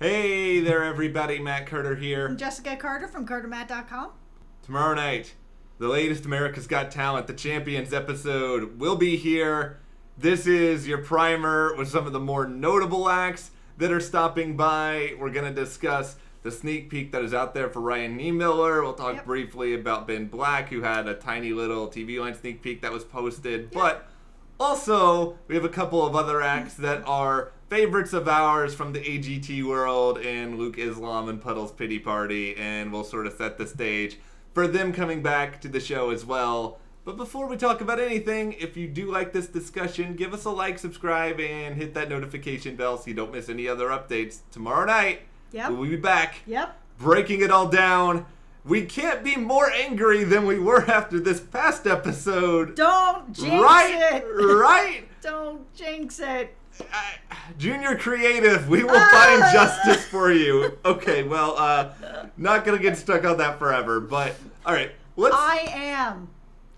Hey there, everybody. Matt Carter here. I'm Jessica Carter from CARTERMATT.com. Tomorrow night, the latest America's Got Talent, the Champions episode, will be here. This is your primer with some of the more notable acts that are stopping by. We're going to discuss the sneak peek that is out there for Ryan Niemiller. We'll talk briefly about Ben Black, who had a tiny little TV line sneak peek that was posted. But also, we have a couple of other acts that are favorites of ours from the AGT world, and Luke Islam and Puddles Pity Party, and we'll sort of set the stage for them coming back to the show as well. But before we talk about anything, if you do like this discussion, give us a like, subscribe, and hit that notification bell so you don't miss any other updates. Tomorrow night, we'll be back, breaking it all down. We can't be more angry than we were after this past episode. Don't jinx it. Right? Don't jinx it. Junior Creative, we will find justice for you. Okay, well, not gonna get stuck on that forever, but all right, I am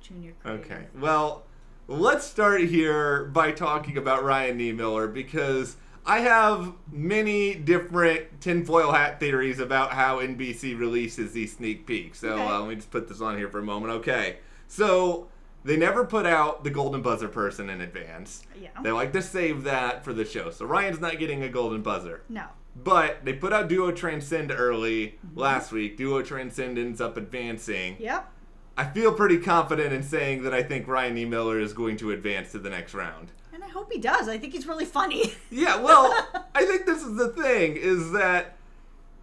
Junior Creative. Okay, well, let's start here by talking about Ryan Niemiller, because I have many different tinfoil hat theories about how NBC releases these sneak peeks. So let me just put this on here for a moment. Okay, so they never put out the golden buzzer person in advance. Yeah. They like to save that for the show. So Ryan's not getting a golden buzzer. No. But they put out Duo Transcend early last week. Duo Transcend ends up advancing. Yep. I feel pretty confident in saying that I think Ryan Niemiller is going to advance to the next round. And I hope he does. I think he's really funny. Yeah, well, I think this is the thing, is that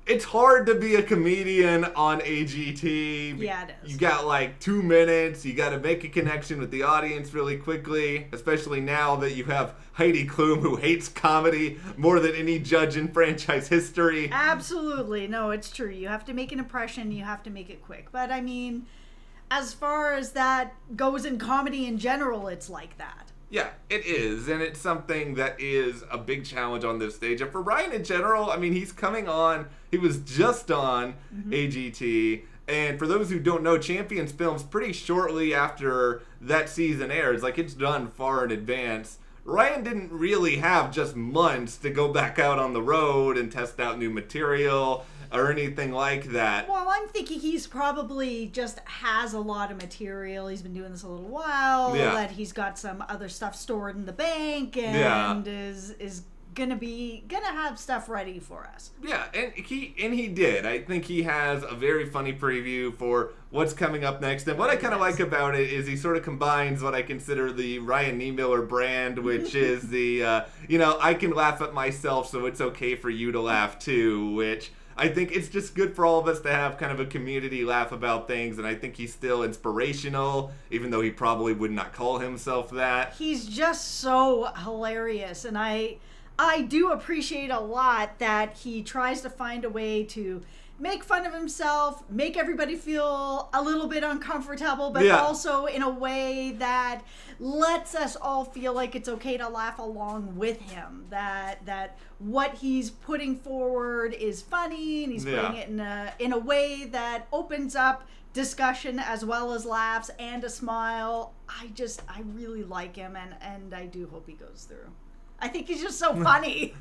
it's hard to be a comedian on AGT. Yeah, it is. You got like 2 minutes. You got to make a connection with the audience really quickly, especially now that you have Heidi Klum, who hates comedy more than any judge in franchise history. Absolutely. No, it's true. You have to make an impression. You have to make it quick. But I mean, as far as that goes in comedy in general, it's like that. Yeah, it is, and it's something that is a big challenge on this stage. And for Ryan in general, I mean, he's coming on, he was just on AGT, and for those who don't know, Champions films pretty shortly after that season airs, like it's done far in advance. Ryan didn't really have just months to go back out on the road and test out new material or anything like that. Well, I'm thinking he's probably just has a lot of material. He's been doing this a little while. Yeah. That he's got some other stuff stored in the bank and is gonna have stuff ready for us. Yeah, and he did. I think he has a very funny preview for what's coming up next. And what I kind of like about it is he sort of combines what I consider the Ryan Niemiller brand, which is the I can laugh at myself, so it's okay for you to laugh too, which I think it's just good for all of us to have kind of a community laugh about things, and I think he's still inspirational, even though he probably would not call himself that. He's just so hilarious, and I do appreciate a lot that he tries to find a way to make fun of himself, make everybody feel a little bit uncomfortable, but also in a way that lets us all feel like it's okay to laugh along with him. That what he's putting forward is funny, and he's putting it in a way that opens up discussion as well as laughs and a smile. I really like him, and I do hope he goes through. I think he's just so funny.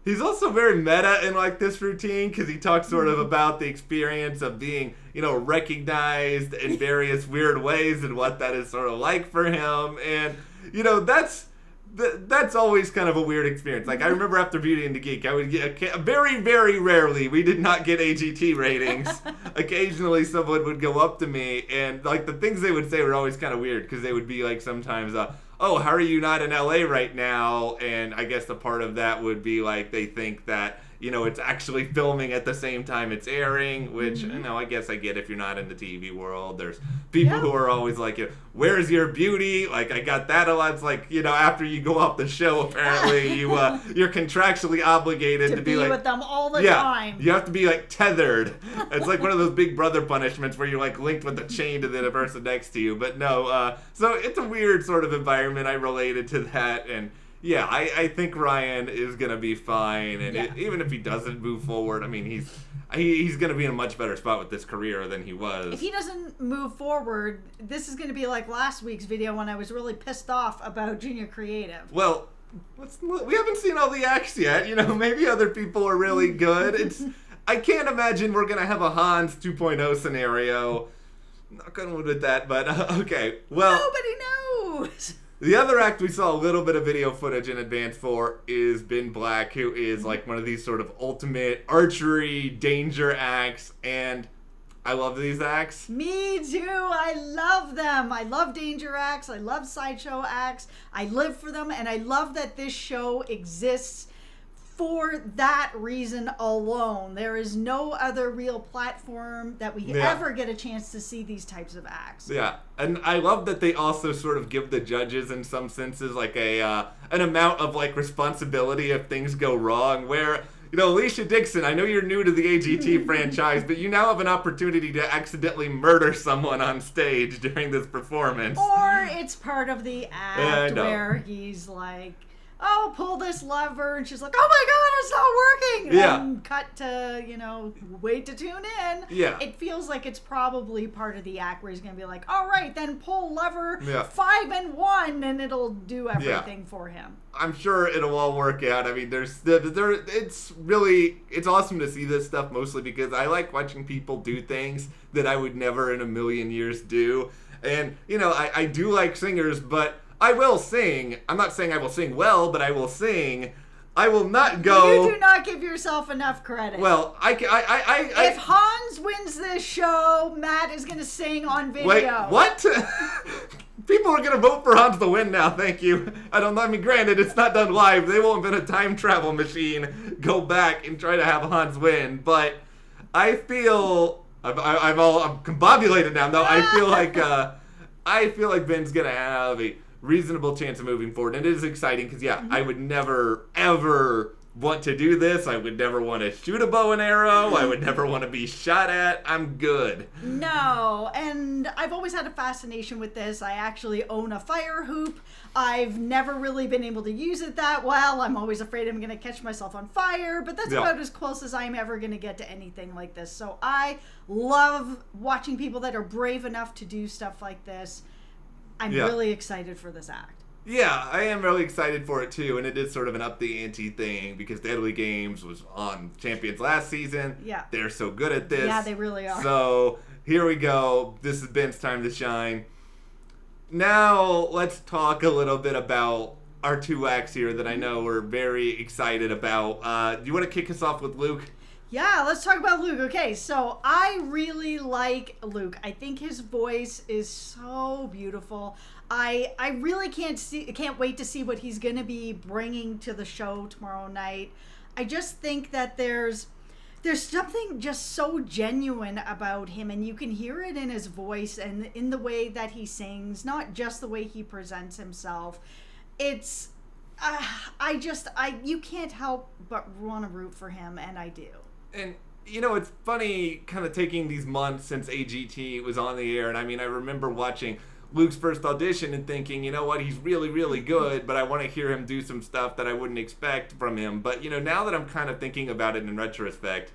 He's also very meta in like this routine, because he talks sort of about the experience of being, recognized in various weird ways and what that is sort of like for him. And, that's always kind of a weird experience. Like, I remember after Beauty and the Geek, I would get very, very rarely, we did not get AGT ratings. Occasionally someone would go up to me, and like the things they would say were always kind of weird, because they would be like sometimes, oh, how are you not in LA right now? And I guess the part of that would be like they think that, it's actually filming at the same time it's airing, which, I guess I get if you're not in the TV world. There's people who are always like, where's your beauty? Like, I got that a lot. It's like, after you go off the show, apparently, you're contractually obligated to be like, with them all the time. You have to be like tethered. It's like one of those Big Brother punishments where you're like linked with a chain to the person next to you. But no, so it's a weird sort of environment. I related to that, and yeah, I think Ryan is going to be fine, and even if he doesn't move forward, I mean, he's going to be in a much better spot with this career than he was. If he doesn't move forward, this is going to be like last week's video when I was really pissed off about Junior Creative. Well, We haven't seen all the acts yet. Maybe other people are really good. I can't imagine we're gonna have a Hans 2.0 scenario. Not gonna with that, but okay. Well, nobody knows. The other act we saw a little bit of video footage in advance for is Ben Black, who is like one of these sort of ultimate archery danger acts, and I love these acts. Me too. I love them. I love danger acts. I love sideshow acts. I live for them, and I love that this show exists for that reason alone. There is no other real platform that we ever get a chance to see these types of acts. Yeah, and I love that they also sort of give the judges, in some senses, like an amount of like responsibility if things go wrong. Where Alicia Dixon, I know you're new to the AGT franchise, but you now have an opportunity to accidentally murder someone on stage during this performance. Or it's part of the act where he's like, oh, pull this lever, and she's like, oh my god, it's not working! Yeah. And cut to, wait to tune in. Yeah. It feels like it's probably part of the act where he's going to be like, all right, then pull lever 5 and 1, and it'll do everything for him. I'm sure it'll all work out. I mean, it's awesome to see this stuff, mostly because I like watching people do things that I would never in a million years do. And, I do like singers, but I will sing. I'm not saying I will sing well, but I will sing. I will not go. You do not give yourself enough credit. Well, if Hans wins this show, Matt is going to sing on video. Wait, what? People are going to vote for Hans to win now, thank you. I don't know. I mean, granted, it's not done live. They won't invent a time travel machine, go back and try to have Hans win. But I feel I'm combobulated now. No, I feel like Ben's going to have a reasonable chance of moving forward, and it is exciting because I would never ever want to do this. I would never want to shoot a bow and arrow. I would never want to be shot at. I'm good. No, and I've always had a fascination with this. I actually own a fire hoop. I've never really been able to use it that well. I'm always afraid I'm going to catch myself on fire, but that's about as close as I'm ever going to get to anything like this. So I love watching people that are brave enough to do stuff like this. I'm really excited for this act. Yeah, I am really excited for it too, and it is sort of an up the ante thing because Deadly Games was on Champions last season. Yeah. They're so good at this. Yeah, they really are. So here we go. This is Ben's time to shine. Now let's talk a little bit about our two acts here that I know we're very excited about. Do you want to kick us off with Luke? Yeah, let's talk about Luke. Okay, so I really like Luke. I think his voice is so beautiful. I really can't wait to see what he's going to be bringing to the show tomorrow night. I just think that there's something just so genuine about him, and you can hear it in his voice and in the way that he sings, not just the way he presents himself. It's you can't help but want to root for him, and I do. And, it's funny kind of taking these months since AGT was on the air. And, I mean, I remember watching Luke's first audition and thinking, you know what, he's really, really good, but I want to hear him do some stuff that I wouldn't expect from him. But, now that I'm kind of thinking about it in retrospect,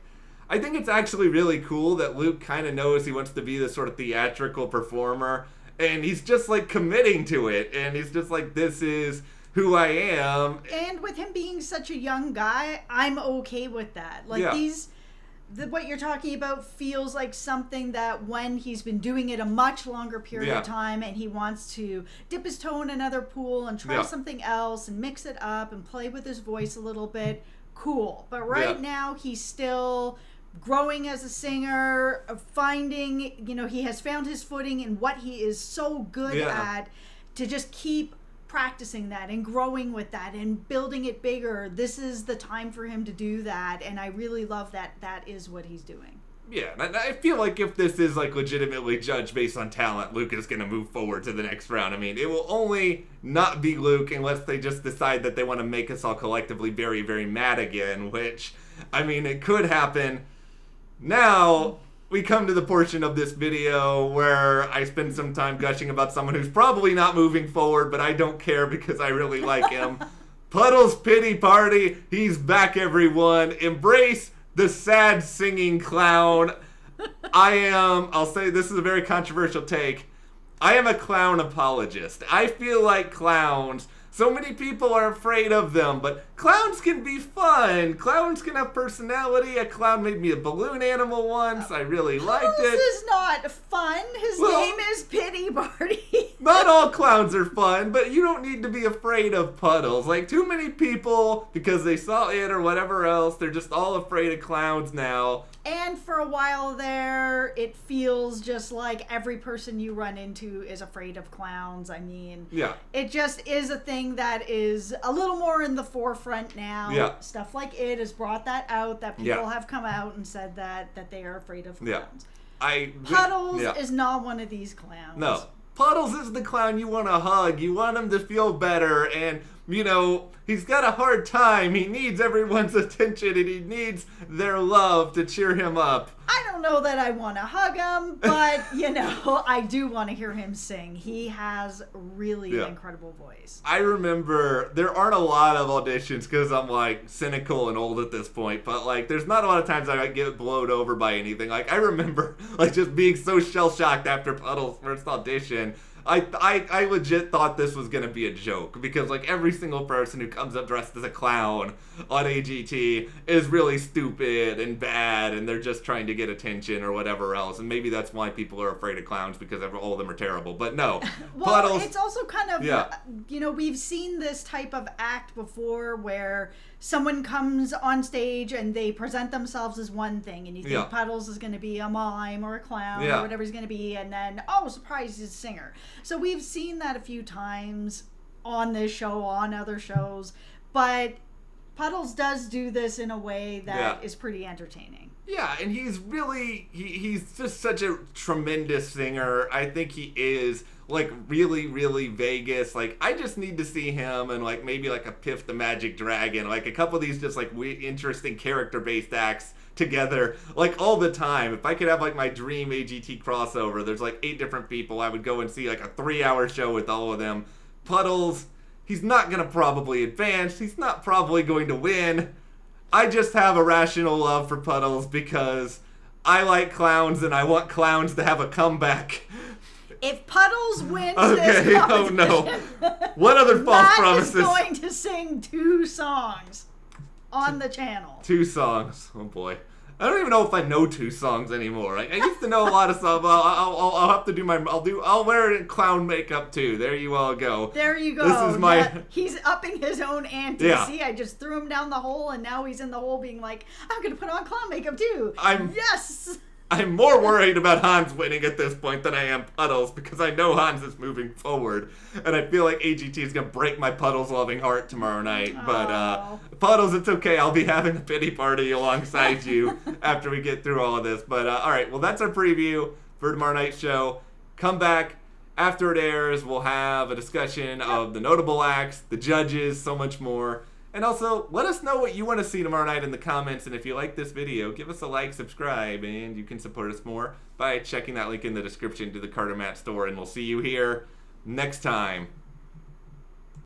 I think it's actually really cool that Luke kind of knows he wants to be this sort of theatrical performer. And he's just, like, committing to it. And he's just like, this is who I am. And with him being such a young guy, I'm okay with that. Like what you're talking about feels like something that when he's been doing it a much longer period of time and he wants to dip his toe in another pool and try something else and mix it up and play with his voice a little bit, cool. But right now he's still growing as a singer, finding, he has found his footing in what he is so good at, to just keep practicing that and growing with that and building it bigger. This is the time for him to do that, and I really love that is what he's doing. Yeah, and I feel like if this is like legitimately judged based on talent, Luke is going to move forward to the next round. I mean, it will only not be Luke unless they just decide that they want to make us all collectively very, very mad again, which, I mean, it could happen. Now we come to the portion of this video where I spend some time gushing about someone who's probably not moving forward, but I don't care because I really like him. Puddles Pity Party. He's back, everyone. Embrace the sad singing clown. I'll say this is a very controversial take. I am a clown apologist. I feel like clowns So many people are afraid of them, but clowns can be fun. Clowns can have personality. A clown made me a balloon animal once. I really liked it. This is not fun. His name is Pity Party. Not all clowns are fun, but you don't need to be afraid of Puddles. Like, too many people, because they saw it or whatever else, they're just all afraid of clowns now. And for a while there, it feels just like every person you run into is afraid of clowns. I mean, Yeah. it just is a thing that is a little more in the forefront now. Yeah. Stuff like it has brought that out, that people Yeah. have come out and said that they are afraid of Yeah. clowns. Puddles is not one of these clowns. No. Puddles is the clown you want to hug. You want him to feel better. And, you know, he's got a hard time. He needs everyone's attention and he needs their love to cheer him up. I don't know that I want to hug him, but, you know, I do want to hear him sing. He has really an incredible voice. I remember there aren't a lot of auditions because I'm, like, cynical and old at this point, but, like, there's not a lot of times I get blown over by anything. Like, I remember, like, just being so shell-shocked after Puddles' first audition. I legit thought this was gonna be a joke because like every single person who comes up dressed as a clown on AGT is really stupid and bad and they're just trying to get attention or whatever else, and maybe that's why people are afraid of clowns because all of them are terrible. But no, well, Puddles, it's also kind of you know, we've seen this type of act before where someone comes on stage and they present themselves as one thing and you think Puddles is going to be a mime or a clown or whatever he's going to be, and then oh surprise, he's a singer. So we've seen that a few times on this show, on other shows, but Puddles does do this in a way that is pretty entertaining. Yeah, and he's really, he's just such a tremendous singer. I think he is, like, really, really Vegas. Like, I just need to see him and, like, maybe, like, a Piff the Magic Dragon. Like, a couple of these just, like, interesting character-based acts together, like, all the time. If I could have, like, my dream AGT crossover, there's, like, 8 different people. I would go and see, like, a 3-hour show with all of them. Puddles, he's not gonna probably advance. He's not probably going to win. I just have a rational love for Puddles because I like clowns and I want clowns to have a comeback. If Puddles wins this competition, oh no. What other false Matt promises? is going to sing 2 songs on the channel. 2 songs. Oh boy. I don't even know if I know 2 songs anymore. I used to know a lot of songs. I'll have to do my. I'll wear clown makeup too. There you all go. There you go. This is my. He's upping his own ante. Yeah. See, I just threw him down the hole, and now he's in the hole, being like, "I'm gonna put on clown makeup too." Yes. I'm more worried about Hans winning at this point than I am Puddles because I know Hans is moving forward, and I feel like AGT is gonna break my Puddles loving heart tomorrow night. But Puddles, it's okay. I'll be having a pity party alongside you after we get through all of this. But all right, well that's our preview for tomorrow night's show. Come back after it airs. We'll have a discussion of the notable acts, the judges, so much more. And also, let us know what you want to see tomorrow night in the comments. And if you like this video, give us a like, subscribe, and you can support us more by checking that link in the description to the CARTERMATT store. And we'll see you here next time.